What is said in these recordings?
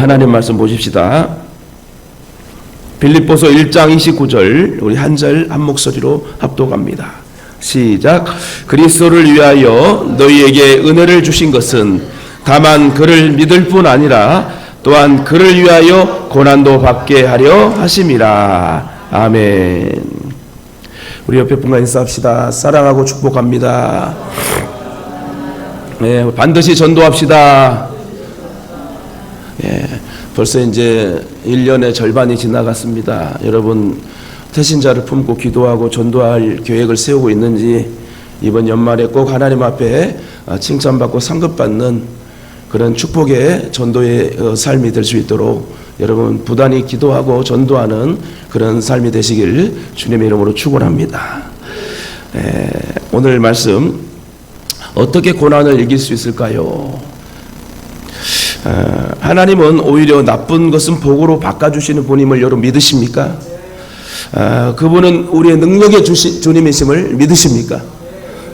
하나님 말씀 보십시다. 빌립보서 1장 29절 우리 한 절 한 목소리로 합독합니다. 시작. 그리스도를 위하여 너희에게 은혜를 주신 것은 다만 그를 믿을 뿐 아니라 또한 그를 위하여 고난도 받게 하려 하심이라. 아멘. 우리 옆에 분과 인사합시다. 사랑하고 축복합니다. 네, 반드시 전도합시다. 예, 벌써 이제 1년의 절반이 지나갔습니다. 여러분 태신자를 품고 기도하고 전도할 계획을 세우고 있는지 이번 연말에 꼭 하나님 앞에 칭찬받고 상급받는 그런 축복의 전도의 삶이 될 수 있도록 여러분 부단히 기도하고 전도하는 그런 삶이 되시길 주님의 이름으로 축원합니다. 오늘 말씀 어떻게 고난을 이길 수 있을까요? 하나님은 오히려 나쁜 것은 복으로 바꿔주시는 분임을 여러분 믿으십니까? 그분은 우리의 능력의 주님이심을 믿으십니까?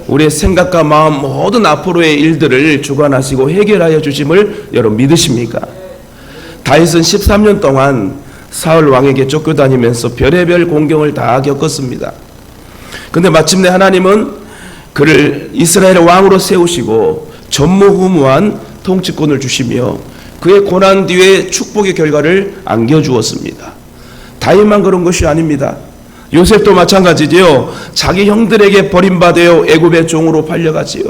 우리의 생각과 마음 모든 앞으로의 일들을 주관하시고 해결하여 주심을 여러분 믿으십니까? 다윗은 13년 동안 사울 왕에게 쫓겨다니면서 별의별 공경을 다 겪었습니다. 그런데 마침내 하나님은 그를 이스라엘의 왕으로 세우시고 전무후무한 통치권을 주시며 그의 고난 뒤에 축복의 결과를 안겨주었습니다. 다윗만 그런 것이 아닙니다. 요셉도 마찬가지지요. 자기 형들에게 버림받아 애굽의 종으로 팔려가지요.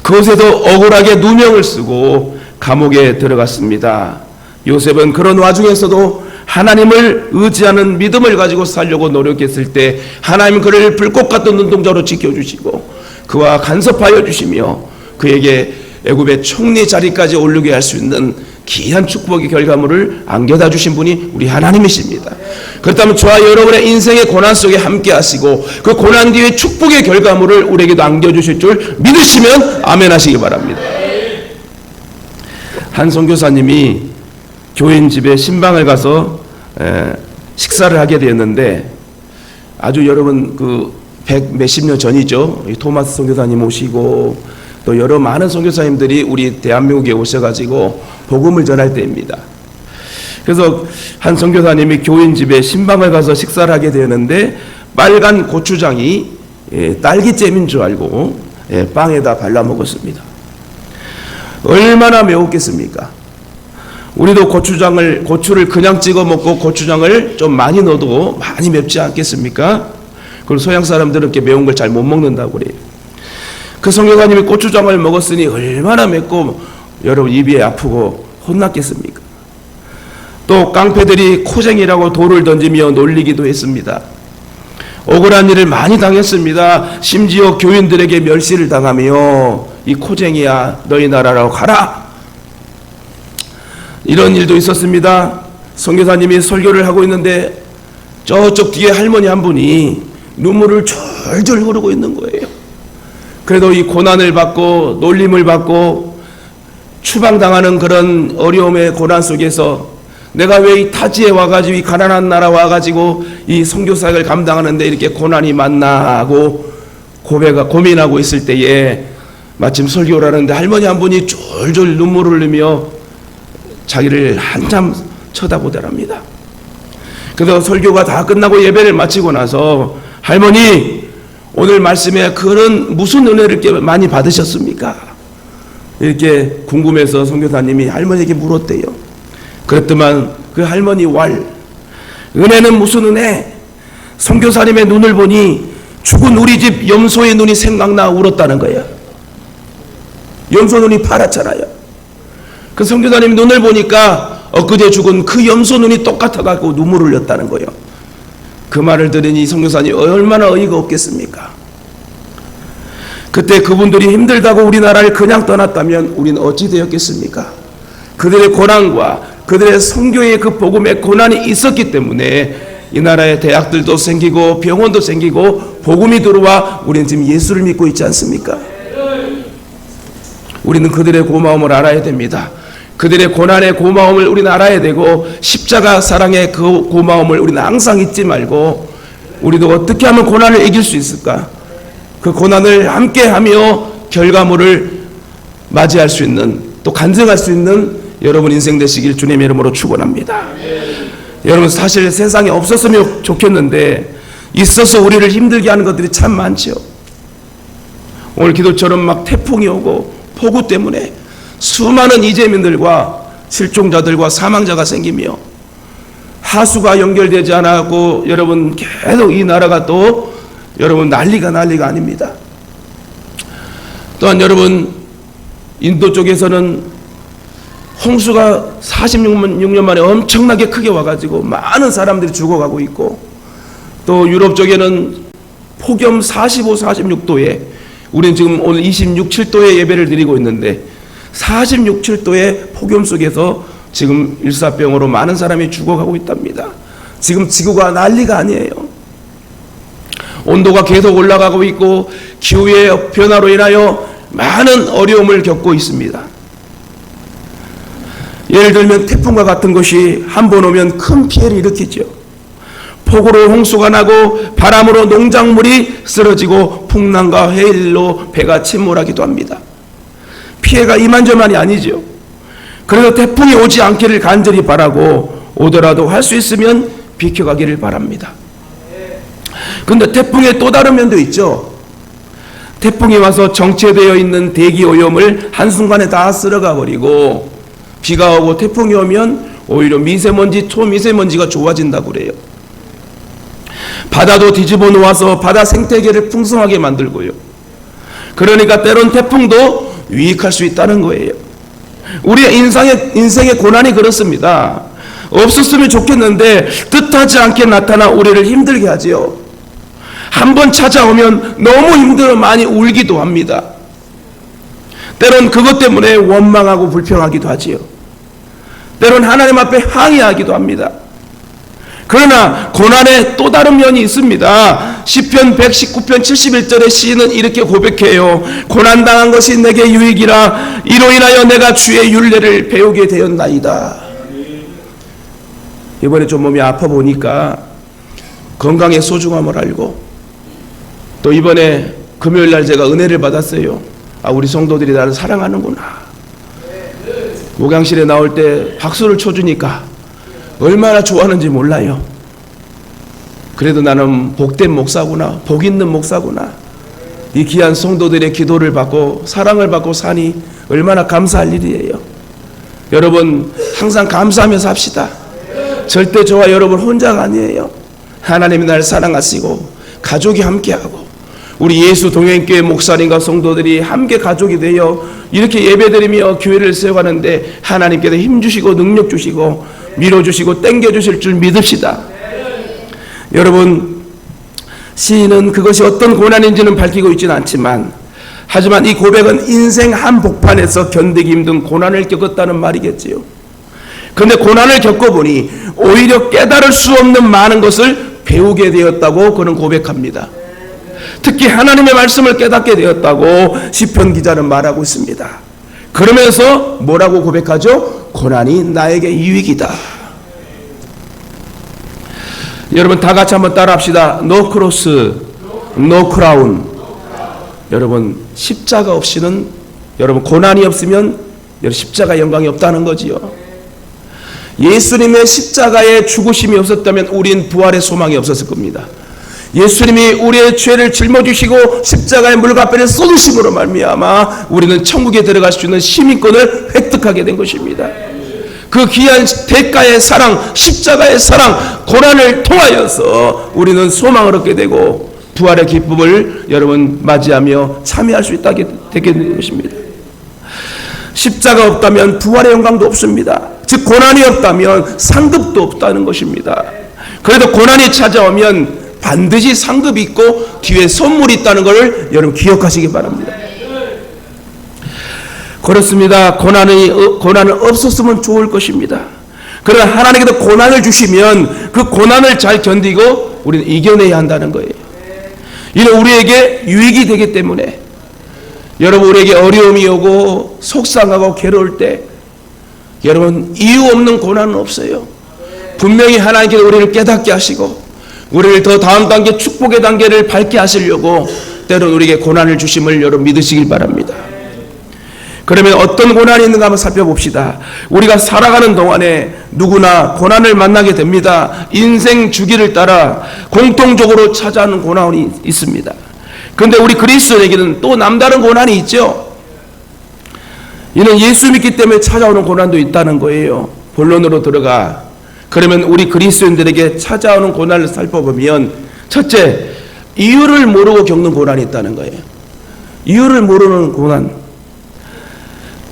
그곳에도 억울하게 누명을 쓰고 감옥에 들어갔습니다. 요셉은 그런 와중에서도 하나님을 의지하는 믿음을 가지고 살려고 노력했을 때 하나님 그를 불꽃 같은 눈동자로 지켜주시고 그와 간섭하여 주시며 그에게 애굽의 총리 자리까지 오르게 할 수 있는 귀한 축복의 결과물을 안겨다 주신 분이 우리 하나님이십니다. 그렇다면 저와 여러분의 인생의 고난 속에 함께 하시고 그 고난 뒤에 축복의 결과물을 우리에게도 안겨주실 줄 믿으시면 아멘 하시기 바랍니다. 한 선교사님이 교인 집에 신방을 가서 식사를 하게 되었는데 아주 여러분 그 100 몇십 년 전이죠. 토마스 선교사님 오시고 또 여러 많은 선교사님들이 우리 대한민국에 오셔가지고 복음을 전할 때입니다. 그래서 한 선교사님이 교인 집에 신방을 가서 식사를 하게 되었는데 빨간 고추장이 딸기잼인 줄 알고 빵에다 발라 먹었습니다. 얼마나 매웠겠습니까? 우리도 고추를 그냥 찍어 먹고 고추장을 좀 많이 넣어도 많이 맵지 않겠습니까? 그리고 서양 사람들은 이렇게 매운 걸 잘 못 먹는다고 그래요. 그 선교사님이 고추장을 먹었으니 얼마나 맵고 여러분 입이 아프고 혼났겠습니까? 또 깡패들이 코쟁이라고 돌을 던지며 놀리기도 했습니다. 억울한 일을 많이 당했습니다. 심지어 교인들에게 멸시를 당하며 이 코쟁이야 너희 나라로 가라 이런 일도 있었습니다. 선교사님이 설교를 하고 있는데 저쪽 뒤에 할머니 한 분이 눈물을 절절 흐르고 있는 거예요. 그래도 이 고난을 받고 놀림을 받고 추방당하는 그런 어려움의 고난 속에서 내가 왜 이 타지에 와가지고 이 가난한 나라 와가지고 이 선교사역을 감당하는데 이렇게 고난이 많나 하고 고민하고 있을 때에 마침 설교를 하는데 할머니 한 분이 졸졸 눈물을 흘리며 자기를 한참 쳐다보더랍니다. 그래서 설교가 다 끝나고 예배를 마치고 나서 할머니 오늘 말씀에 그런 무슨 은혜를 많이 받으셨습니까? 이렇게 궁금해서 선교사님이 할머니에게 물었대요. 그랬더만 그 할머니 은혜는 무슨 은혜? 선교사님의 눈을 보니 죽은 우리 집 염소의 눈이 생각나 울었다는 거야. 염소 눈이 파랗잖아요. 그 선교사님 눈을 보니까 엊그제 죽은 그 염소 눈이 똑같아가지고 눈물을 흘렸다는 거예요. 그 말을 들으니 선교사님이 얼마나 어이가 없겠습니까? 그때 그분들이 힘들다고 우리나라를 그냥 떠났다면 우리는 어찌 되었겠습니까? 그들의 고난과 그들의 선교의 그 복음의 고난이 있었기 때문에 이 나라에 대학들도 생기고 병원도 생기고 복음이 들어와 우리는 지금 예수를 믿고 있지 않습니까? 우리는 그들의 고마움을 알아야 됩니다. 그들의 고난의 고마움을 우리는 알아야 되고 십자가 사랑의 그 고마움을 우리는 항상 잊지 말고 우리도 어떻게 하면 고난을 이길 수 있을까? 그 고난을 함께하며 결과물을 맞이할 수 있는 또 간증할 수 있는 여러분 인생 되시길 주님의 이름으로 축원합니다. 여러분 사실 세상에 없었으면 좋겠는데 있어서 우리를 힘들게 하는 것들이 참 많죠. 오늘 기도처럼 막 태풍이 오고 폭우 때문에 수많은 이재민들과 실종자들과 사망자가 생기며 하수가 연결되지 않았고 여러분 계속 이 나라가 또 여러분 난리가 아닙니다. 또한 여러분 인도 쪽에서는 홍수가 46년 만에 엄청나게 크게 와가지고 많은 사람들이 죽어가고 있고 또 유럽 쪽에는 폭염 45, 46도에 우리는 지금 오늘 26, 7도의 예배를 드리고 있는데 46, 7도의 폭염 속에서 지금 일사병으로 많은 사람이 죽어가고 있답니다. 지금 지구가 난리가 아니에요. 온도가 계속 올라가고 있고 기후의 변화로 인하여 많은 어려움을 겪고 있습니다. 예를 들면 태풍과 같은 것이 한 번 오면 큰 피해를 일으키죠. 폭우로 홍수가 나고 바람으로 농작물이 쓰러지고 풍랑과 해일로 배가 침몰하기도 합니다. 피해가 이만저만이 아니죠. 그래서 태풍이 오지 않기를 간절히 바라고 오더라도 할 수 있으면 비켜가기를 바랍니다. 그런데 태풍의 또 다른 면도 있죠. 태풍이 와서 정체되어 있는 대기 오염을 한순간에 다 쓸어가 버리고 비가 오고 태풍이 오면 오히려 미세먼지, 초미세먼지가 좋아진다고 그래요. 바다도 뒤집어 놓아서 바다 생태계를 풍성하게 만들고요. 그러니까 때론 태풍도 유익할 수 있다는 거예요. 우리의 인생의 고난이 그렇습니다. 없었으면 좋겠는데 뜻하지 않게 나타나 우리를 힘들게 하지요. 한번 찾아오면 너무 힘들어 많이 울기도 합니다. 때론 그것 때문에 원망하고 불평하기도 하지요. 때론 하나님 앞에 항의하기도 합니다. 그러나 고난의 또 다른 면이 있습니다. 시편 119편 71절의 시인은 이렇게 고백해요. 고난당한 것이 내게 유익이라 이로 인하여 내가 주의 율례를 배우게 되었나이다. 이번에 좀 몸이 아파 보니까 건강의 소중함을 알고 또 이번에 금요일날 제가 은혜를 받았어요. 우리 성도들이 나를 사랑하는구나. 목양실에 나올 때 박수를 쳐주니까 얼마나 좋아하는지 몰라요. 그래도 나는 복된 목사구나, 복 있는 목사구나. 이 귀한 성도들의 기도를 받고 사랑을 받고 사니 얼마나 감사할 일이에요. 여러분 항상 감사하면서 합시다. 절대 저와 여러분 혼자가 아니에요. 하나님이 날 사랑하시고 가족이 함께하고 우리 예수 동행교회 목사님과 성도들이 함께 가족이 되어 이렇게 예배드리며 교회를 세워가는데 하나님께서 힘주시고 능력 주시고 밀어주시고 땡겨주실 줄 믿읍시다. 여러분 시인은 그것이 어떤 고난인지는 밝히고 있지는 않지만 하지만 이 고백은 인생 한복판에서 견디기 힘든 고난을 겪었다는 말이겠지요. 그런데 고난을 겪어보니 오히려 깨달을 수 없는 많은 것을 배우게 되었다고 그는 고백합니다. 특히 하나님의 말씀을 깨닫게 되었다고 시편 기자는 말하고 있습니다. 그러면서 뭐라고 고백하죠? 고난이 나에게 유익이다. 여러분 다 같이 한번 따라합시다. No cross, no crown. 여러분 십자가 없이는 여러분 고난이 없으면 여러분 십자가 영광이 없다는 거지요. 예수님의 십자가의 죽으심이 없었다면 우린 부활의 소망이 없었을 겁니다. 예수님이 우리의 죄를 짊어지시고 십자가의 물가뼈를 쏟으심으로 말미암아 우리는 천국에 들어갈 수 있는 시민권을 획득하게 된 것입니다. 그 귀한 대가의 사랑, 십자가의 사랑, 고난을 통하여서 우리는 소망을 얻게 되고 부활의 기쁨을 여러분 맞이하며 참여할 수 있게 되게 된 것입니다. 십자가 없다면 부활의 영광도 없습니다. 즉 고난이 없다면 상급도 없다는 것입니다. 그래도 고난이 찾아오면 반드시 상급이 있고 뒤에 선물이 있다는 것을 여러분 기억하시기 바랍니다. 그렇습니다. 고난은 없었으면 좋을 것입니다. 그러나 하나님께서 고난을 주시면 그 고난을 잘 견디고 우리는 이겨내야 한다는 거예요. 이는 우리에게 유익이 되기 때문에 여러분 우리에게 어려움이 오고 속상하고 괴로울 때 여러분 이유 없는 고난은 없어요. 분명히 하나님께서 우리를 깨닫게 하시고 우리를 더 다음 단계 축복의 단계를 밟게 하시려고 때론 우리에게 고난을 주심을 여러분 믿으시길 바랍니다. 그러면 어떤 고난이 있는가 한번 살펴봅시다. 우리가 살아가는 동안에 누구나 고난을 만나게 됩니다. 인생 주기를 따라 공통적으로 찾아오는 고난이 있습니다. 그런데 우리 그리스도인에게는 또 남다른 고난이 있죠. 이는 예수 믿기 때문에 찾아오는 고난도 있다는 거예요. 본론으로 들어가. 그러면 우리 그리스도인들에게 찾아오는 고난을 살펴보면, 첫째, 이유를 모르고 겪는 고난이 있다는 거예요. 이유를 모르는 고난.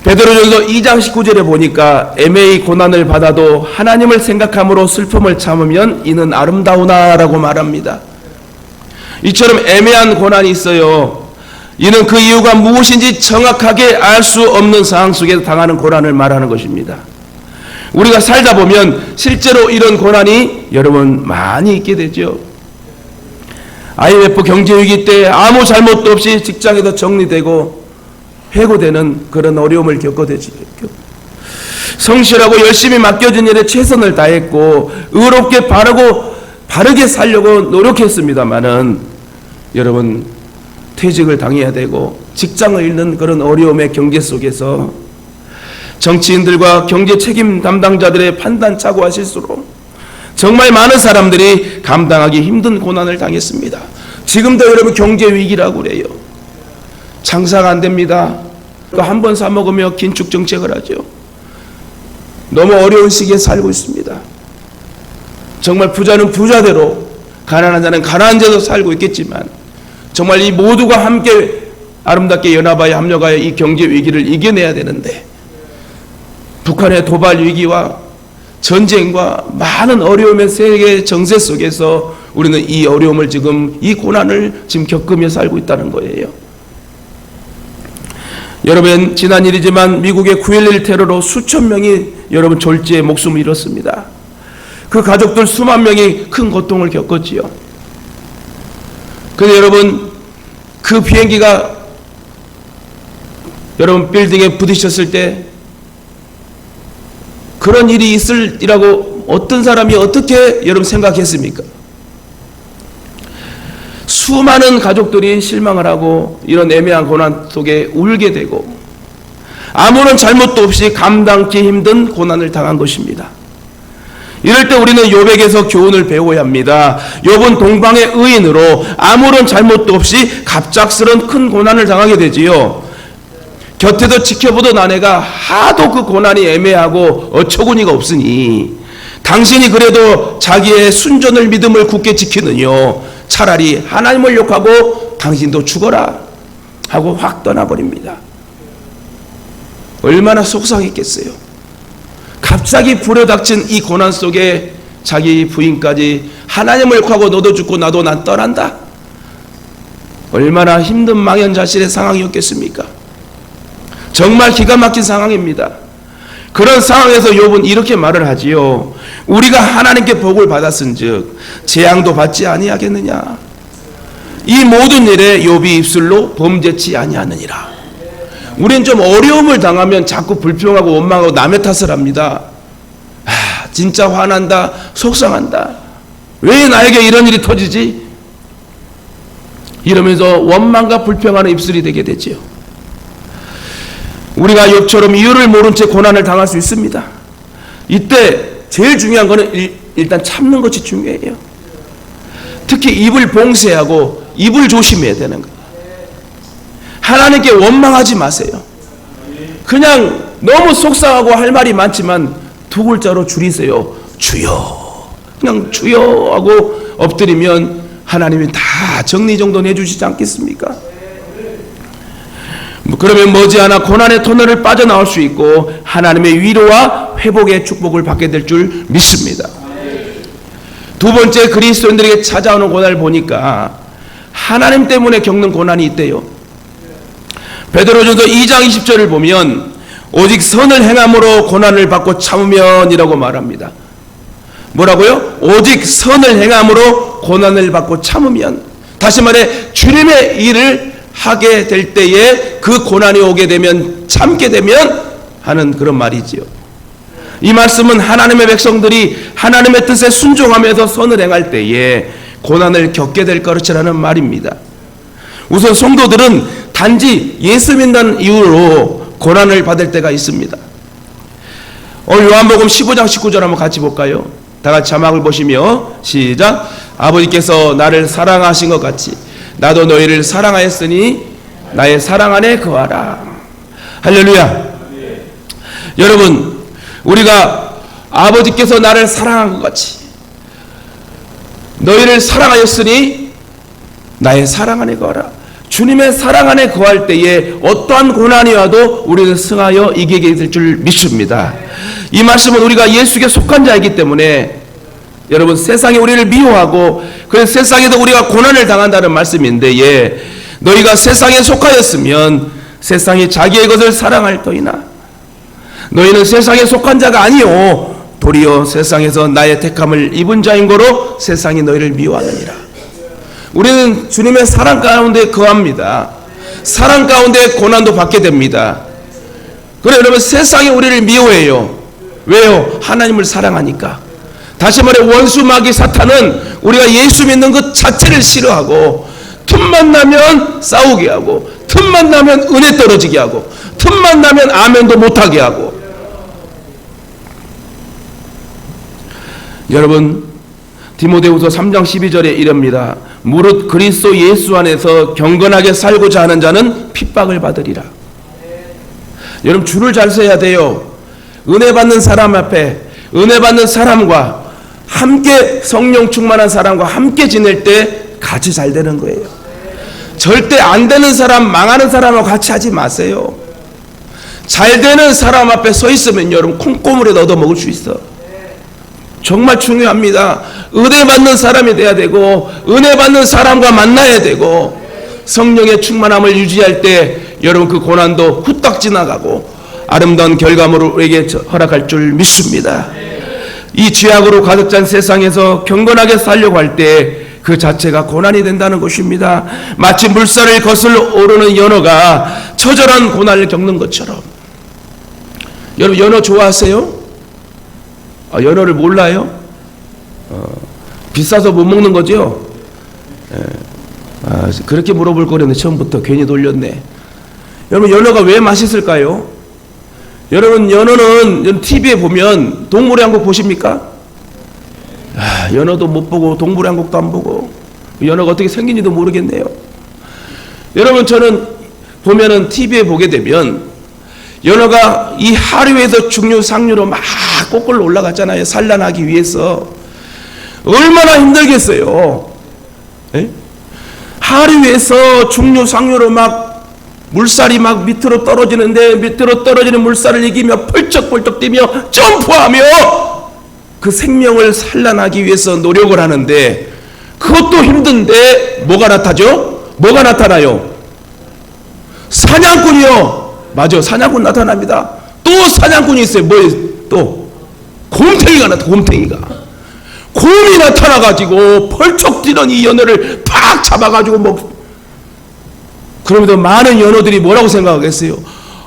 베드로전서 2장 19절에 보니까 애매히 고난을 받아도 하나님을 생각함으로 슬픔을 참으면 이는 아름다우나라고 말합니다. 이처럼 애매한 고난이 있어요. 이는 그 이유가 무엇인지 정확하게 알 수 없는 상황 속에서 당하는 고난을 말하는 것입니다. 우리가 살다 보면 실제로 이런 고난이 여러분 많이 있게 되죠. IMF 경제위기 때 아무 잘못도 없이 직장에도 정리되고 해고되는 그런 어려움을 겪어대죠. 성실하고 열심히 맡겨진 일에 최선을 다했고 의롭게 바르게 살려고 노력했습니다마는 여러분 퇴직을 당해야 되고 직장을 잃는 그런 어려움의 경계 속에서 정치인들과 경제 책임 담당자들의 판단착오와 실수로 정말 많은 사람들이 감당하기 힘든 고난을 당했습니다. 지금도 여러분 경제 위기라고 그래요. 장사가 안 됩니다. 한 번 사 먹으며 긴축 정책을 하죠. 너무 어려운 시기에 살고 있습니다. 정말 부자는 부자대로, 가난한 자는 가난한 자로 살고 있겠지만 정말 이 모두가 함께 아름답게 연합하여 합력하여 이 경제 위기를 이겨내야 되는데 북한의 도발 위기와 전쟁과 많은 어려움의 세계 정세 속에서 우리는 이 어려움을 지금, 이 고난을 지금 겪으며 살고 있다는 거예요. 여러분, 지난 일이지만 미국의 9.11 테러로 수천 명이 여러분 졸지에 목숨을 잃었습니다. 그 가족들 수만 명이 큰 고통을 겪었지요. 그런데 여러분, 그 비행기가 여러분 빌딩에 부딪혔을 때 그런 일이 있으리라고 어떤 사람이 어떻게 여러분 생각했습니까? 수많은 가족들이 실망을 하고 이런 애매한 고난 속에 울게 되고 아무런 잘못도 없이 감당기 힘든 고난을 당한 것입니다. 이럴 때 우리는 욥에게서 교훈을 배워야 합니다. 욥은 동방의 의인으로 아무런 잘못도 없이 갑작스런 큰 고난을 당하게 되지요. 곁에서 지켜보던 아내가 하도 그 고난이 애매하고 어처구니가 없으니 당신이 그래도 자기의 순전을 믿음을 굳게 지키느뇨, 차라리 하나님을 욕하고 당신도 죽어라 하고 확 떠나버립니다. 얼마나 속상했겠어요. 갑자기 불어닥친 이 고난 속에 자기 부인까지 하나님을 욕하고 너도 죽고 나도 난 떠난다. 얼마나 힘든 망연자실의 상황이었겠습니까? 정말 기가 막힌 상황입니다. 그런 상황에서 욥은 이렇게 말을 하지요. 우리가 하나님께 복을 받았은즉 재앙도 받지 아니하겠느냐. 이 모든 일에 욥이 입술로 범죄치 아니하느니라. 우리는 좀 어려움을 당하면 자꾸 불평하고 원망하고 남의 탓을 합니다. 진짜 화난다, 속상한다. 왜 나에게 이런 일이 터지지? 이러면서 원망과 불평하는 입술이 되게 되지요. 우리가 욥처럼 이유를 모른 채 고난을 당할 수 있습니다. 이때 제일 중요한 것은 일단 참는 것이 중요해요. 특히 입을 봉쇄하고 입을 조심해야 되는 거예요. 하나님께 원망하지 마세요. 그냥 너무 속상하고 할 말이 많지만 두 글자로 줄이세요. 주여. 그냥 주여 하고 엎드리면 하나님이 다 정리정돈 해주시지 않겠습니까? 그러면 머지않아 고난의 터널을 빠져나올 수 있고 하나님의 위로와 회복의 축복을 받게 될 줄 믿습니다. 두 번째, 그리스도인들에게 찾아오는 고난을 보니까 하나님 때문에 겪는 고난이 있대요. 베드로전서 2장 20절을 보면 오직 선을 행함으로 고난을 받고 참으면이라고 말합니다. 뭐라고요? 오직 선을 행함으로 고난을 받고 참으면. 다시 말해 주님의 일을 하게 될 때에 그 고난이 오게 되면, 참게 되면 하는 그런 말이지요. 이 말씀은 하나님의 백성들이 하나님의 뜻에 순종하면서 선을 행할 때에 고난을 겪게 될 것이라는 말입니다. 우선 성도들은 단지 예수 믿는 이유로 고난을 받을 때가 있습니다. 오늘 요한복음 15장 19절 한번 같이 볼까요? 다 같이 자막을 보시며 시작. 아버지께서 나를 사랑하신 것 같이 나도 너희를 사랑하였으니 나의 사랑 안에 거하라. 할렐루야. 여러분, 우리가 아버지께서 나를 사랑한 것 같이 너희를 사랑하였으니 나의 사랑 안에 거하라. 주님의 사랑 안에 거할 때에 어떠한 고난이 와도 우리는 승하여 이기게 될 줄 믿습니다. 이 말씀은 우리가 예수께 속한 자이기 때문에 여러분, 세상이 우리를 미워하고 그래서 세상에도 우리가 고난을 당한다는 말씀인데, 너희가 세상에 속하였으면 세상이 자기의 것을 사랑할 터이나 너희는 세상에 속한 자가 아니요 도리어 세상에서 나의 택함을 입은 자인 거로 세상이 너희를 미워하느니라. 우리는 주님의 사랑 가운데 거합니다. 사랑 가운데 고난도 받게 됩니다. 그래, 여러분, 세상이 우리를 미워해요. 왜요? 하나님을 사랑하니까. 다시 말해, 원수 마귀 사탄은 우리가 예수 믿는 것 자체를 싫어하고 틈만 나면 싸우게 하고 틈만 나면 은혜 떨어지게 하고 틈만 나면 아멘도 못하게 하고. 여러분, 디모데후서 3장 12절에 이럽니다. 무릇 그리스도 예수 안에서 경건하게 살고자 하는 자는 핍박을 받으리라. 여러분, 줄을 잘 서야 돼요. 은혜 받는 사람 앞에, 은혜 받는 사람과 함께, 성령 충만한 사람과 함께 지낼 때 같이 잘 되는 거예요. 절대 안 되는 사람, 망하는 사람하고 같이 하지 마세요. 잘 되는 사람 앞에 서 있으면 여러분 콩고물에 얻어 먹을 수 있어. 정말 중요합니다. 은혜 받는 사람이 돼야 되고 은혜 받는 사람과 만나야 되고 성령의 충만함을 유지할 때 여러분 그 고난도 후딱 지나가고 아름다운 결과물을 우리에게 허락할 줄 믿습니다. 이 죄악으로 가득 찬 세상에서 경건하게 살려고 할 때 그 자체가 고난이 된다는 것입니다. 마치 물살을 거슬러 오르는 연어가 처절한 고난을 겪는 것처럼. 여러분, 연어 좋아하세요? 연어를 몰라요? 비싸서 못 먹는 거죠? 그렇게 물어볼 거랬는데 처음부터 괜히 돌렸네. 여러분, 연어가 왜 맛있을까요? 여러분, 연어는 TV에 보면 동물의 왕국 보십니까? 연어도 못 보고 동물의 왕국도 안 보고 연어가 어떻게 생긴지도 모르겠네요. 여러분, 저는 보면은 TV에 보게 되면 연어가 이 하류에서 중류 상류로 막 꼬끌로 올라갔잖아요. 산란하기 위해서. 얼마나 힘들겠어요. 에? 하류에서 중류 상류로 막 물살이 막 밑으로 떨어지는데 밑으로 떨어지는 물살을 이기며 펄쩍펄쩍 뛰며 점프하며 그 생명을 산란하기 위해서 노력을 하는데 그것도 힘든데 뭐가 나타나죠? 뭐가 나타나요? 사냥꾼이요. 맞아, 사냥꾼 나타납니다. 또 사냥꾼이 있어요. 뭐 또 곰탱이가 나타나. 곰이 나타나가지고 펄쩍 뛰는 이 연어를 팍 잡아가지고 뭐. 그러면서 많은 연어들이 뭐라고 생각하겠어요?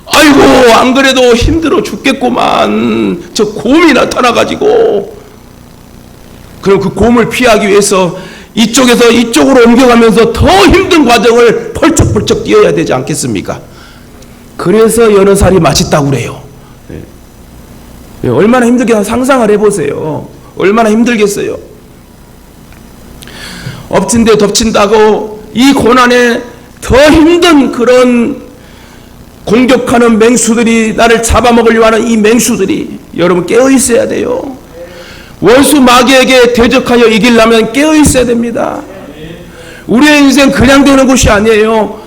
아이고, 안 그래도 힘들어 죽겠구만. 저 곰이 나타나가지고. 그럼 그 곰을 피하기 위해서 이쪽에서 이쪽으로 옮겨가면서 더 힘든 과정을 펄쩍펄쩍 뛰어야 되지 않겠습니까? 그래서 연어살이 맛있다고 그래요. 얼마나 힘들게 상상을 해보세요. 얼마나 힘들겠어요. 엎친 데 덮친다고 이 고난에 더 힘든 그런 공격하는 맹수들이, 나를 잡아먹으려고 하는 이 맹수들이 여러분 깨어 있어야 돼요. 원수 마귀에게 대적하여 이기려면 깨어 있어야 됩니다. 우리의 인생 그냥 되는 것이 아니에요.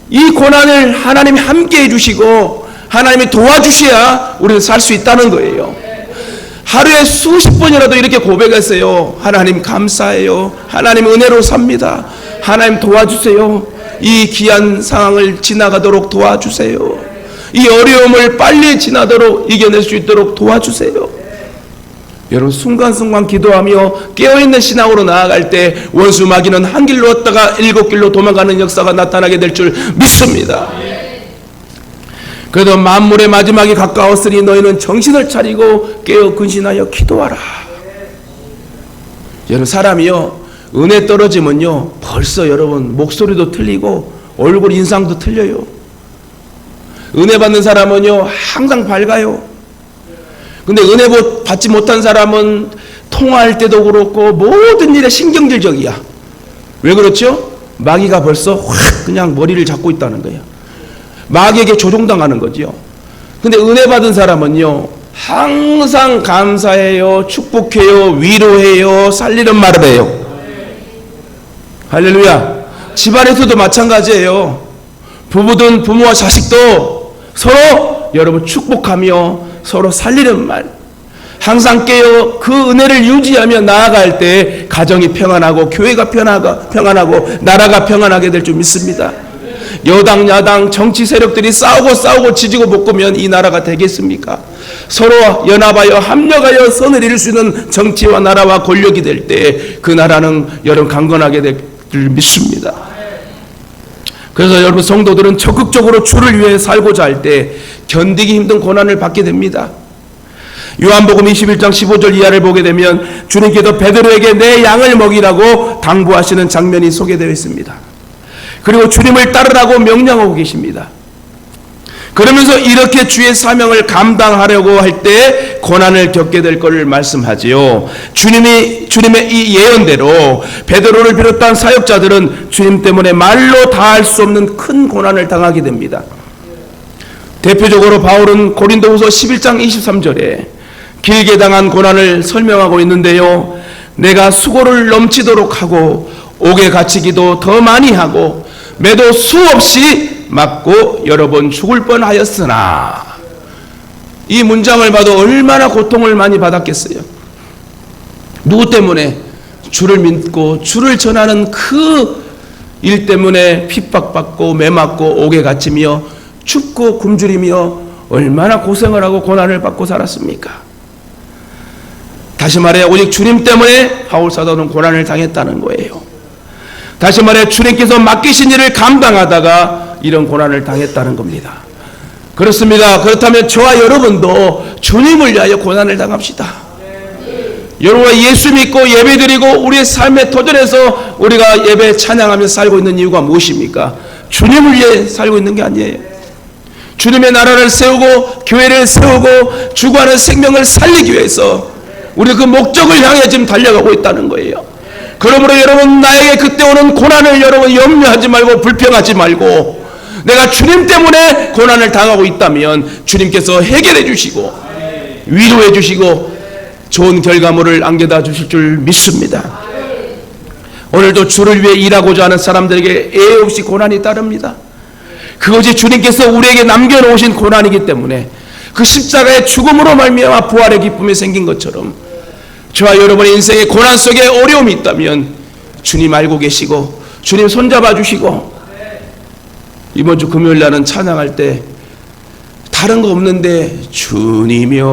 이 고난을 하나님이 함께 해주시고 하나님이 도와주셔야 우리는 살 수 있다는 거예요. 하루에 수십 번이라도 이렇게 고백했어요. 하나님 감사해요. 하나님 은혜로 삽니다. 하나님 도와주세요. 이 귀한 상황을 지나가도록 도와주세요. 이 어려움을 빨리 지나도록 이겨낼 수 있도록 도와주세요. 여러분, 순간순간 기도하며 깨어있는 신앙으로 나아갈 때 원수 마귀는 한 길로 왔다가 일곱 길로 도망가는 역사가 나타나게 될 줄 믿습니다. 그래도 만물의 마지막이 가까웠으니 너희는 정신을 차리고 깨어 근신하여 기도하라. 여러분, 사람이요 은혜 떨어지면요 벌써 여러분 목소리도 틀리고 얼굴 인상도 틀려요. 은혜 받는 사람은요 항상 밝아요. 근데 은혜 받지 못한 사람은 통화할 때도 그렇고 모든 일에 신경질적이야. 왜 그렇죠? 마귀가 벌써 확 그냥 머리를 잡고 있다는 거예요. 마귀에게 조종당하는 거죠. 근데 은혜 받은 사람은요 항상 감사해요, 축복해요, 위로해요, 살리는 말을 해요. 할렐루야. 집안에서도 마찬가지예요. 부부든 부모와 자식도 서로 여러분 축복하며 서로 살리는 말, 항상 깨어 그 은혜를 유지하며 나아갈 때 가정이 평안하고 교회가 평안하고 나라가 평안하게 될 줄 믿습니다. 여당 야당 정치 세력들이 싸우고 지지고 볶으면 이 나라가 되겠습니까? 서로 연합하여 합력하여 선을 이룰 수 있는 정치와 나라와 권력이 될 때 그 나라는 여러분 강건하게 될 줄 믿습니다. 그래서 여러분 성도들은 적극적으로 주를 위해 살고자 할 때 견디기 힘든 고난을 받게 됩니다. 요한복음 21장 15절 이하를 보게 되면 주님께서 베드로에게 내 양을 먹이라고 당부하시는 장면이 소개되어 있습니다. 그리고 주님을 따르라고 명령하고 계십니다. 그러면서 이렇게 주의 사명을 감당하려고 할 때 고난을 겪게 될 것을 말씀하지요. 주님의 이 예언대로 베드로를 비롯한 사역자들은 주님 때문에 말로 다할 수 없는 큰 고난을 당하게 됩니다. 대표적으로 바울은 고린도후서 11장 23절에 길게 당한 고난을 설명하고 있는데요. 내가 수고를 넘치도록 하고 옥에 갇히기도 더 많이 하고 매도 수없이 맞고 여러 번 죽을 뻔하였으나, 이 문장을 봐도 얼마나 고통을 많이 받았겠어요. 누구 때문에? 주를 믿고 주를 전하는 그 일 때문에 핍박받고 매맞고 옥에 갇히며 춥고 굶주리며 얼마나 고생을 하고 고난을 받고 살았습니까? 다시 말해 오직 주님 때문에 바울 사도는 고난을 당했다는 거예요. 다시 말해 주님께서 맡기신 일을 감당하다가 이런 고난을 당했다는 겁니다. 그렇습니다. 그렇다면 저와 여러분도 주님을 위하여 고난을 당합시다. 여러분과 예수 믿고 예배드리고 우리의 삶에 도전해서 우리가 예배 찬양하며 살고 있는 이유가 무엇입니까? 주님을 위해 살고 있는 게 아니에요. 주님의 나라를 세우고 교회를 세우고 주관하는 생명을 살리기 위해서 우리 그 목적을 향해 지금 달려가고 있다는 거예요. 그러므로 여러분 나에게 그때 오는 고난을 여러분 염려하지 말고 불평하지 말고, 내가 주님 때문에 고난을 당하고 있다면 주님께서 해결해 주시고 위로해 주시고 좋은 결과물을 안겨다 주실 줄 믿습니다. 오늘도 주를 위해 일하고자 하는 사람들에게 애 없이 고난이 따릅니다. 그것이 주님께서 우리에게 남겨놓으신 고난이기 때문에 그 십자가의 죽음으로 말미암아 부활의 기쁨이 생긴 것처럼 저와 여러분의 인생의 고난 속에 어려움이 있다면 주님 알고 계시고 주님 손잡아 주시고, 이번 주 금요일 날은 찬양할 때 다른 거 없는데 주님이여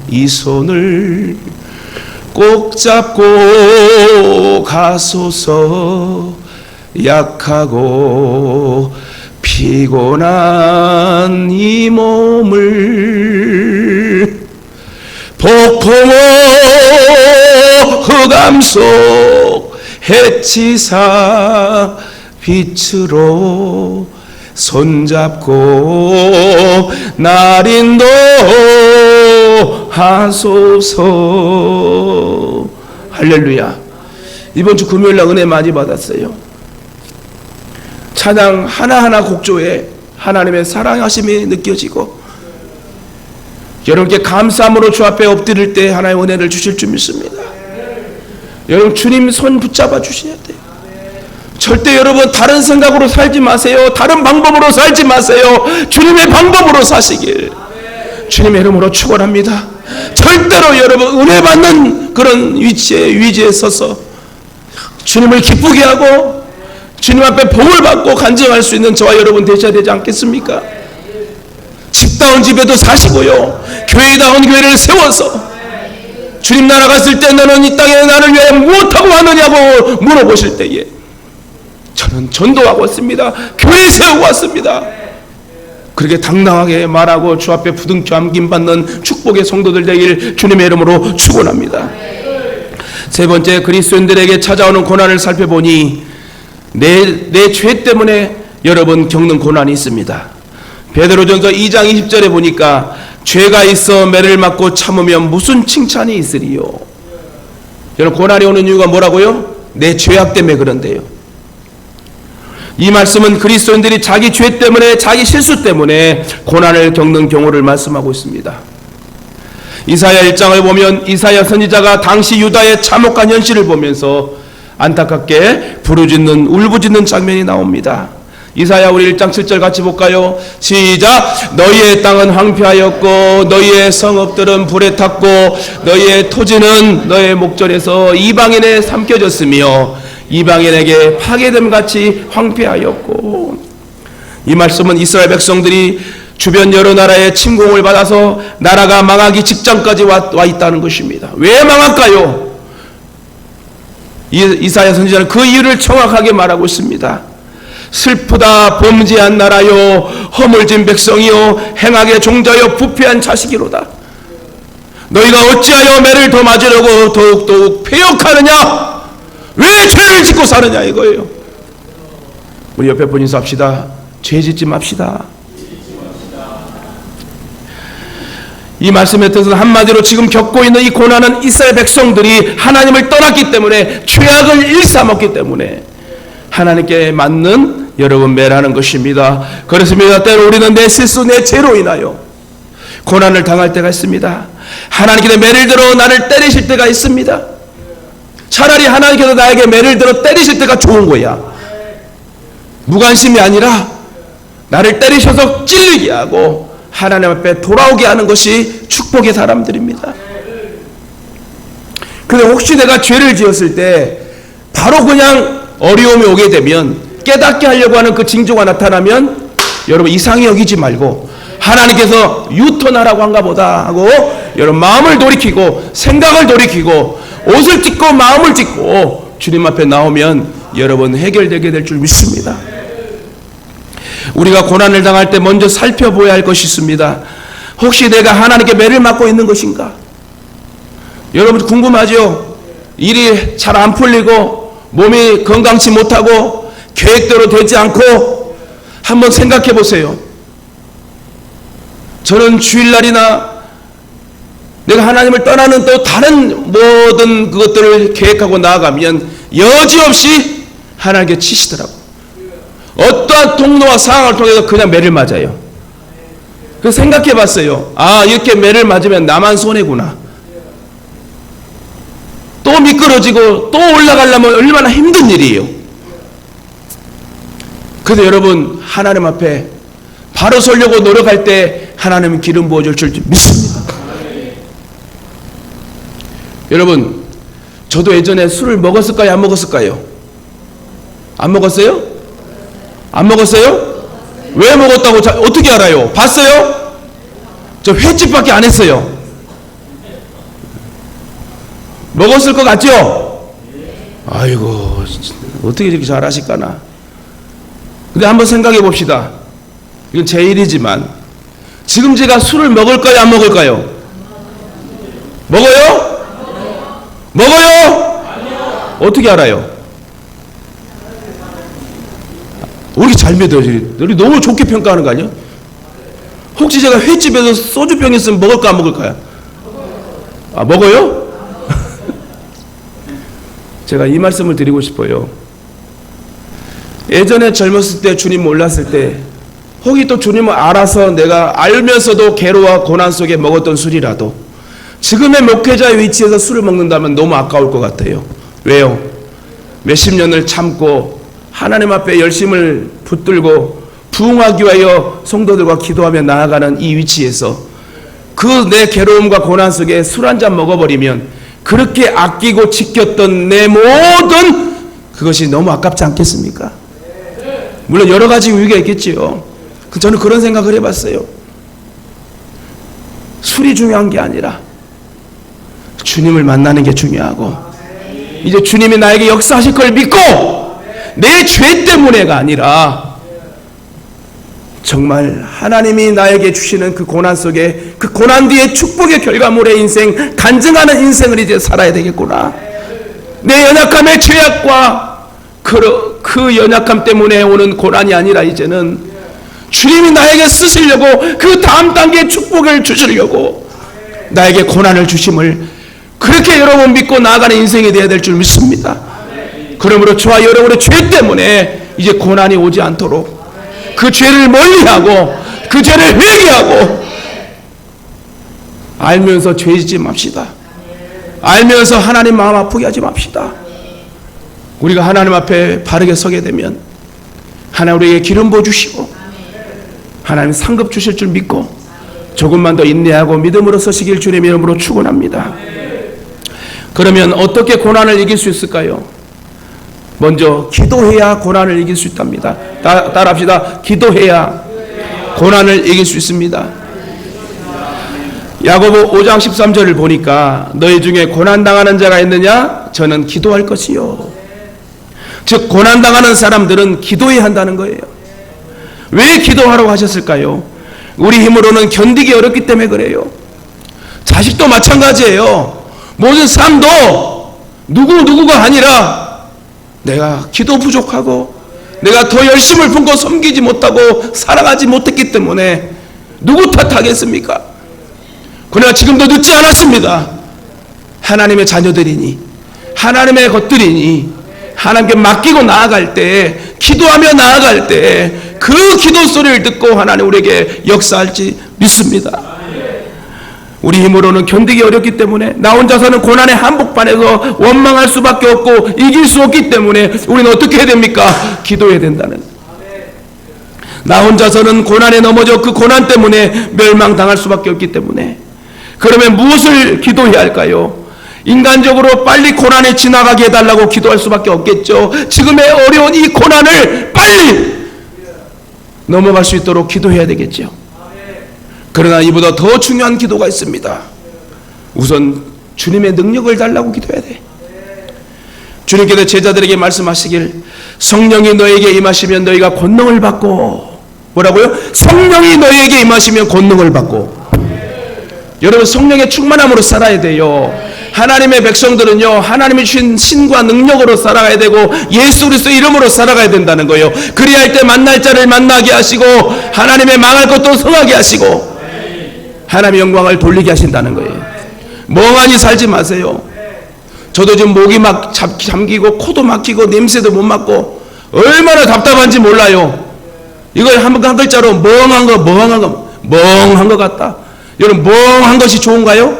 이 손을 꼭 잡고 가소서, 약하고 피곤한 이 몸을 폭풍우 흑암 속 해치사 빛으로 손잡고 날 인도하소서. 할렐루야. 이번 주 금요일날 은혜 많이 받았어요. 찬양 하나하나 곡조에 하나님의 사랑하심이 느껴지고 여러분께 감사함으로 주 앞에 엎드릴 때 하나님의 은혜를 주실 줄 믿습니다. 여러분 주님 손 붙잡아 주셔야 돼요. 절대 여러분 다른 생각으로 살지 마세요. 다른 방법으로 살지 마세요. 주님의 방법으로 사시길 주님의 이름으로 축원합니다. 절대로 여러분 은혜 받는 그런 위치에 서서 주님을 기쁘게 하고 주님 앞에 복을 받고 간증할 수 있는 저와 여러분 되셔야 되지 않겠습니까? 집다운 집에도 사시고요, 교회다운 교회를 세워서 주님 나라 갔을 때 너는 이 땅에 나를 위해 무엇하고 왔느냐고 물어보실 때에 저는 전도하고 왔습니다. 교회 세우고 왔습니다. 그렇게 당당하게 말하고 주 앞에 부둥켜 안김 받는 축복의 성도들 되길 주님의 이름으로 축원합니다. 세 번째, 그리스도인들에게 찾아오는 고난을 살펴보니 내 죄 때문에 여러분 겪는 고난이 있습니다. 베드로전서 2장 20절에 보니까 죄가 있어 매를 맞고 참으면 무슨 칭찬이 있으리요. 여러분, 고난이 오는 이유가 뭐라고요? 내 죄악 때문에 그런데요. 이 말씀은 그리스도인들이 자기 죄 때문에, 자기 실수 때문에 고난을 겪는 경우를 말씀하고 있습니다. 이사야 1장을 보면 이사야 선지자가 당시 유다의 참혹한 현실을 보면서 안타깝게 부르짖는, 울부짖는 장면이 나옵니다. 이사야 우리 1장 7절 같이 볼까요? 시작. 너희의 땅은 황폐하였고 너희의 성읍들은 불에 탔고 너희의 토지는 너희의 목전에서 이방인에 삼켜졌으며 이방인에게 파괴됨같이 황폐하였고. 이 말씀은 이스라엘 백성들이 주변 여러 나라의 침공을 받아서 나라가 망하기 직전까지 와 있다는 것입니다. 왜 망할까요? 이사야 선지자는 그 이유를 정확하게 말하고 있습니다. 슬프다 범죄한 나라요, 허물진 백성이요, 행악의 종자요, 부패한 자식이로다. 너희가 어찌하여 매를 더 맞으려고 더욱더욱 패역하느냐? 왜 죄를 짓고 사느냐 이거예요. 우리 옆에 분 인사합시다. 죄 짓지 맙시다. 이 말씀의 뜻은 한마디로 지금 겪고 있는 이 고난은 이스라엘 백성들이 하나님을 떠났기 때문에, 죄악을 일삼았기 때문에 하나님께 맞는 여러분 매라는 것입니다. 그렇습니다. 때로 우리는 내 실수, 내 죄로 인하여 고난을 당할 때가 있습니다. 하나님께서 매를 들어 나를 때리실 때가 있습니다. 차라리 하나님께서 나에게 매를 들어 때리실 때가 좋은 거야. 무관심이 아니라 나를 때리셔서 찔리게 하고 하나님 앞에 돌아오게 하는 것이 축복의 사람들입니다. 그런데 혹시 내가 죄를 지었을 때 바로 그냥 어려움이 오게 되면, 깨닫게 하려고 하는 그 징조가 나타나면 여러분 이상히 여기지 말고 하나님께서 유턴하라고 한가 보다 하고 여러분 마음을 돌이키고 생각을 돌이키고 옷을 찢고 마음을 찢고 주님 앞에 나오면 여러분 해결되게 될 줄 믿습니다. 우리가 고난을 당할 때 먼저 살펴보아야 할 것이 있습니다. 혹시 내가 하나님께 매를 맞고 있는 것인가? 여러분 궁금하죠? 일이 잘 안 풀리고 몸이 건강치 못하고 계획대로 되지 않고 한번 생각해 보세요. 저는 주일날이나 내가 하나님을 떠나는 또 다른 모든 그것들을 계획하고 나아가면 여지없이 하나님께 치시더라고요. 어떠한 통로와 상황을 통해서 그냥 매를 맞아요. 그래서 생각해 봤어요. 아, 이렇게 매를 맞으면 나만 손해구나. 또 미끄러지고 또 올라가려면 얼마나 힘든 일이에요. 그래서 여러분 하나님 앞에 바로 서려고 노력할 때 하나님은 기름 부어줄 줄 믿습니다. 여러분, 저도 예전에 술을 먹었을까요? 안 먹었을까요? 안 먹었어요? 안 먹었어요? 왜 먹었다고 어떻게 알아요? 봤어요? 저 횟집밖에 안 했어요. 먹었을 것 같죠? 아이고, 어떻게 이렇게 잘 하실까나. 근데 한번 생각해 봅시다. 이건 제 일이지만 지금 제가 술을 먹을까요? 안 먹을까요? 먹어요? 먹어요? 어떻게 알아요? 우리 잘 믿어요. 우리 너무 좋게 평가하는 거 아니야? 혹시 제가 횟집에서 소주병 있으면 먹을까 안 먹을까요? 아, 먹어요? 제가 이 말씀을 드리고 싶어요. 예전에 젊었을 때, 주님 몰랐을 때, 혹시 또 주님을 알아서 내가 알면서도 괴로워 고난 속에 먹었던 술이라도 지금의 목회자의 위치에서 술을 먹는다면 너무 아까울 것 같아요. 왜요? 몇십 년을 참고 하나님 앞에 열심을 붙들고 부흥하기 위하여 성도들과 기도하며 나아가는 이 위치에서 그 내 괴로움과 고난 속에 술 한 잔 먹어버리면 그렇게 아끼고 지켰던 내 모든 그것이 너무 아깝지 않겠습니까? 물론 여러 가지 이유가 있겠지요. 저는 그런 생각을 해봤어요. 술이 중요한 게 아니라 주님을 만나는 게 중요하고, 이제 주님이 나에게 역사하실 걸 믿고 내 죄 때문에가 아니라 정말 하나님이 나에게 주시는 그 고난 속에, 그 고난 뒤에 축복의 결과물의 인생, 간증하는 인생을 이제 살아야 되겠구나. 내 연약함의 죄악과 그 연약함 때문에 오는 고난이 아니라 이제는 주님이 나에게 쓰시려고 그 다음 단계의 축복을 주시려고 나에게 고난을 주심을 그렇게 여러분 믿고 나아가는 인생이 되어야 될 줄 믿습니다. 그러므로 저와 여러분의 죄 때문에 이제 고난이 오지 않도록 그 죄를 멀리하고 그 죄를 회개하고 알면서 죄 짓지 맙시다. 알면서 하나님 마음 아프게 하지 맙시다. 우리가 하나님 앞에 바르게 서게 되면 하나님 우리에게 기름 부어주시고 하나님 상급 주실 줄 믿고 조금만 더 인내하고 믿음으로 서시길 주님의 이름으로 축원합니다. 그러면 어떻게 고난을 이길 수 있을까요? 먼저 기도해야 고난을 이길 수 있답니다. 따라합시다. 기도해야 고난을 이길 수 있습니다. 야고보 5장 13절을 보니까 너희 중에 고난당하는 자가 있느냐? 저는 기도할 것이요. 즉 고난당하는 사람들은 기도해야 한다는 거예요. 왜 기도하라고 하셨을까요? 우리 힘으로는 견디기 어렵기 때문에 그래요. 자식도 마찬가지예요. 모든 삶도 누구가 아니라 내가 기도 부족하고 내가 더 열심을 품고 섬기지 못하고 사랑하지 못했기 때문에 누구 탓하겠습니까? 그러나 지금도 늦지 않았습니다. 하나님의 자녀들이니 하나님의 것들이니 하나님께 맡기고 나아갈 때 기도하며 나아갈 때 그 기도 소리를 듣고 하나님 우리에게 역사할지 믿습니다. 우리 힘으로는 견디기 어렵기 때문에 나 혼자서는 고난의 한복판에서 원망할 수밖에 없고 이길 수 없기 때문에 우리는 어떻게 해야 됩니까? 기도해야 된다는 거예요. 나 혼자서는 고난에 넘어져 그 고난 때문에 멸망당할 수밖에 없기 때문에 그러면 무엇을 기도해야 할까요? 인간적으로 빨리 고난이 지나가게 해달라고 기도할 수밖에 없겠죠. 지금의 어려운 이 고난을 빨리 넘어갈 수 있도록 기도해야 되겠죠. 그러나 이보다 더 중요한 기도가 있습니다. 우선 주님의 능력을 달라고 기도해야 돼. 주님께서 제자들에게 말씀하시길 성령이 너에게 임하시면 너희가 권능을 받고 뭐라고요? 성령이 너희에게 임하시면 권능을 받고. 여러분 성령의 충만함으로 살아야 돼요. 하나님의 백성들은요 하나님이 주신 신과 능력으로 살아가야 되고 예수 그리스도의 이름으로 살아가야 된다는 거예요. 그리야 할 때 만날 자를 만나게 하시고 하나님의 망할 것도 성하게 하시고 하나님의 영광을 돌리게 하신다는 거예요. 멍하니 살지 마세요. 저도 지금 목이 막 잠기고 코도 막히고 냄새도 못 맡고 얼마나 답답한지 몰라요. 이걸 한 글자로 멍한 것 같다. 여러분 멍한 것이 좋은가요?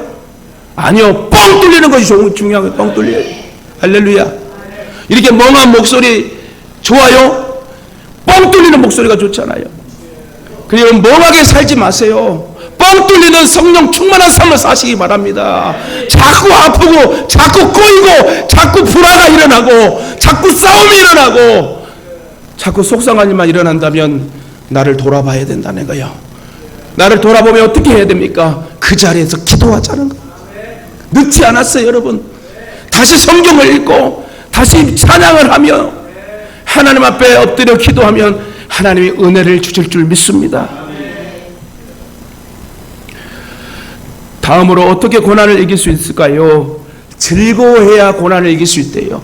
아니요. 뻥 뚫리는 것이 중요한 거예요. 뻥 뚫려요. 할렐루야. 이렇게 멍한 목소리 좋아요? 뻥 뚫리는 목소리가 좋잖아요. 그리고 멍하게 살지 마세요. 뻥 뚫리는 성령 충만한 삶을 사시기 바랍니다. 자꾸 아프고 자꾸 꼬이고 자꾸 불화가 일어나고 자꾸 싸움이 일어나고 자꾸 속상한 일만 일어난다면 나를 돌아봐야 된다는 거예요. 나를 돌아보면 어떻게 해야 됩니까? 그 자리에서 기도하자는 거예요. 늦지 않았어요, 여러분. 다시 성경을 읽고 다시 찬양을 하며 하나님 앞에 엎드려 기도하면 하나님이 은혜를 주실 줄 믿습니다. 다음으로 어떻게 고난을 이길 수 있을까요? 즐거워해야 고난을 이길 수 있대요.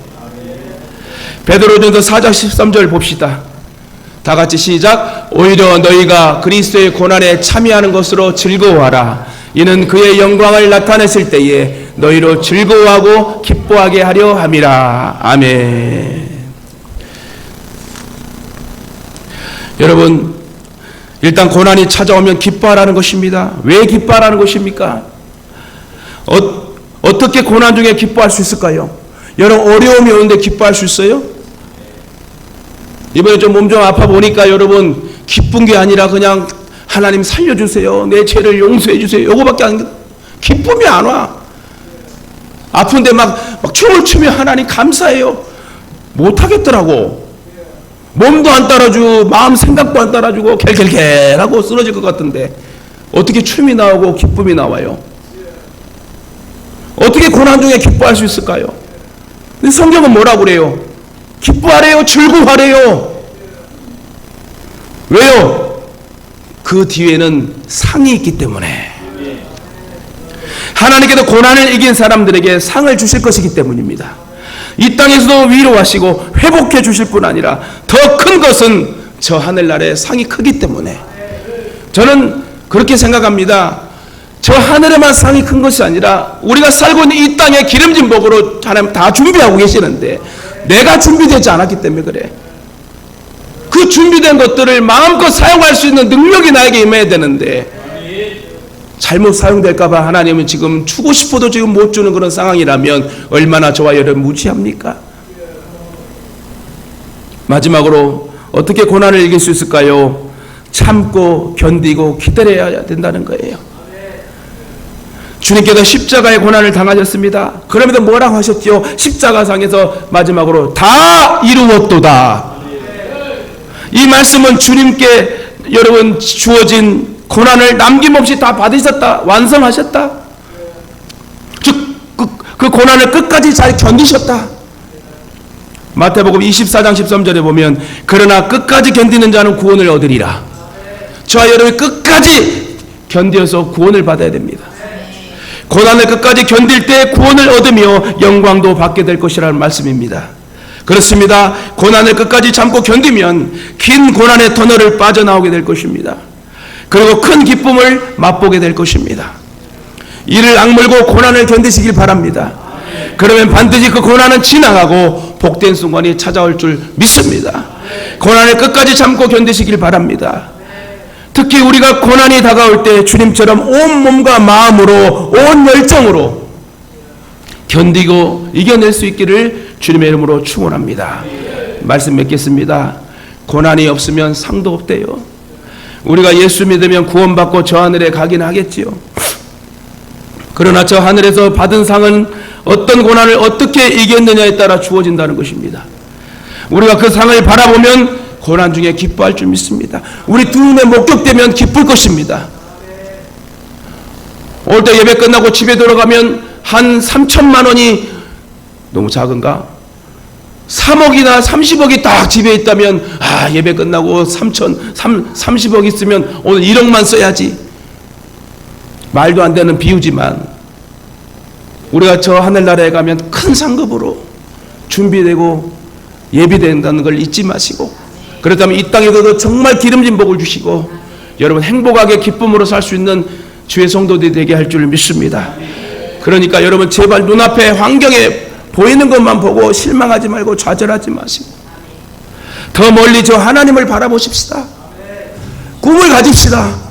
베드로전서 4장 13절 봅시다. 다 같이 시작. 오히려 너희가 그리스도의 고난에 참여하는 것으로 즐거워하라. 이는 그의 영광을 나타냈을 때에 너희로 즐거워하고 기뻐하게 하려 함이라. 아멘. 여러분 일단 고난이 찾아오면 기뻐하라는 것입니다. 왜 기뻐하라는 것입니까? 어떻게 고난 중에 기뻐할 수 있을까요? 여러분 어려움이 오는데 기뻐할 수 있어요? 이번에 좀 몸 좀 아파 보니까 여러분 기쁜 게 아니라 그냥 하나님 살려주세요. 내 죄를 용서해 주세요. 요거밖에 안 기쁨이 안 와. 아픈데 막 춤을 추며 하나님 감사해요. 못하겠더라고. 몸도 안 따라주고 마음 생각도 안 따라주고 갤갤갤하고 쓰러질 것 같은데 어떻게 춤이 나오고 기쁨이 나와요? 어떻게 고난 중에 기뻐할 수 있을까요? 근데 성경은 뭐라고 그래요? 기뻐하래요? 즐거워하래요? 왜요? 그 뒤에는 상이 있기 때문에. 하나님께서 고난을 이긴 사람들에게 상을 주실 것이기 때문입니다. 이 땅에서도 위로하시고 회복해 주실 뿐 아니라 더 큰 것은 저 하늘나라의 상이 크기 때문에. 저는 그렇게 생각합니다. 저 하늘에만 상이 큰 것이 아니라 우리가 살고 있는 이 땅에 기름진 복으로 하나님 다 준비하고 계시는데 내가 준비되지 않았기 때문에 그래. 그 준비된 것들을 마음껏 사용할 수 있는 능력이 나에게 임해야 되는데 잘못 사용될까봐 하나님은 지금 주고 싶어도 지금 못 주는 그런 상황이라면 얼마나 저와 여러분 무지합니까? 마지막으로 어떻게 고난을 이길 수 있을까요? 참고 견디고 기다려야 된다는 거예요. 주님께서 십자가의 고난을 당하셨습니다. 그러면서 뭐라고 하셨죠? 십자가상에서 마지막으로 다 이루었도다. 이 말씀은 주님께 여러분 주어진 고난을 남김없이 다 받으셨다, 완성하셨다. 즉 그 고난을 끝까지 잘 견디셨다. 마태복음 24장 13절에 보면 그러나 끝까지 견디는 자는 구원을 얻으리라. 저와 여러분이 끝까지 견뎌서 구원을 받아야 됩니다. 고난을 끝까지 견딜 때 구원을 얻으며 영광도 받게 될 것이라는 말씀입니다. 그렇습니다. 고난을 끝까지 참고 견디면 긴 고난의 터널을 빠져나오게 될 것입니다. 그리고 큰 기쁨을 맛보게 될 것입니다. 이를 악물고 고난을 견디시길 바랍니다. 그러면 반드시 그 고난은 지나가고 복된 순간이 찾아올 줄 믿습니다. 고난을 끝까지 참고 견디시길 바랍니다. 특히 우리가 고난이 다가올 때 주님처럼 온 몸과 마음으로 온 열정으로 견디고 이겨낼 수 있기를 주님의 이름으로 축원합니다. 말씀 맺겠습니다. 고난이 없으면 상도 없대요. 우리가 예수 믿으면 구원받고 저 하늘에 가긴 하겠지요. 그러나 저 하늘에서 받은 상은 어떤 고난을 어떻게 이겼느냐에 따라 주어진다는 것입니다. 우리가 그 상을 바라보면 고난 중에 기뻐할 줄 믿습니다. 우리 두 눈에 목격되면 기쁠 것입니다. 올 때 예배 끝나고 집에 돌아가면 한 3천만 원이 너무 작은가? 3억이나 30억이 딱 집에 있다면 예배 끝나고 30억 있으면 오늘 1억만 써야지. 말도 안 되는 비유지만 우리가 저 하늘나라에 가면 큰 상급으로 준비되고 예비된다는 걸 잊지 마시고, 그렇다면 이 땅에서도 정말 기름진 복을 주시고 여러분 행복하게 기쁨으로 살 수 있는 주의 성도들이 되게 할 줄 믿습니다. 그러니까 여러분 제발 눈앞에 환경에 보이는 것만 보고 실망하지 말고 좌절하지 마시고 더 멀리 저 하나님을 바라보십시다. 꿈을 가집시다.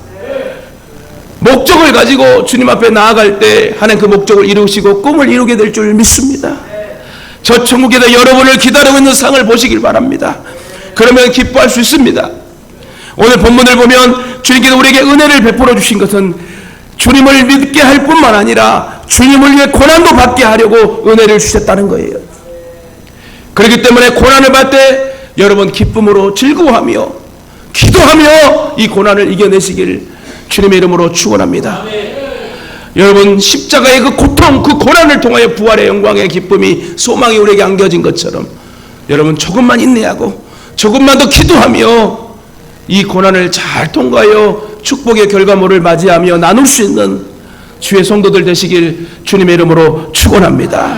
목적을 가지고 주님 앞에 나아갈 때 하나님 그 목적을 이루시고 꿈을 이루게 될 줄 믿습니다. 저 천국에서 여러분을 기다리고 있는 상을 보시길 바랍니다. 그러면 기뻐할 수 있습니다. 오늘 본문을 보면 주님께서 우리에게 은혜를 베풀어 주신 것은 주님을 믿게 할 뿐만 아니라 주님을 위해 고난도 받게 하려고 은혜를 주셨다는 거예요. 그렇기 때문에 고난을 받을 때 여러분 기쁨으로 즐거워하며 기도하며 이 고난을 이겨내시길 주님의 이름으로 축원합니다. 여러분 십자가의 그 고통, 그 고난을 통하여 부활의 영광의 기쁨이, 소망이 우리에게 안겨진 것처럼 여러분 조금만 인내하고 조금만 더 기도하며 이 고난을 잘 통과하여 축복의 결과물을 맞이하며 나눌 수 있는 주의 성도들 되시길 주님의 이름으로 축원합니다.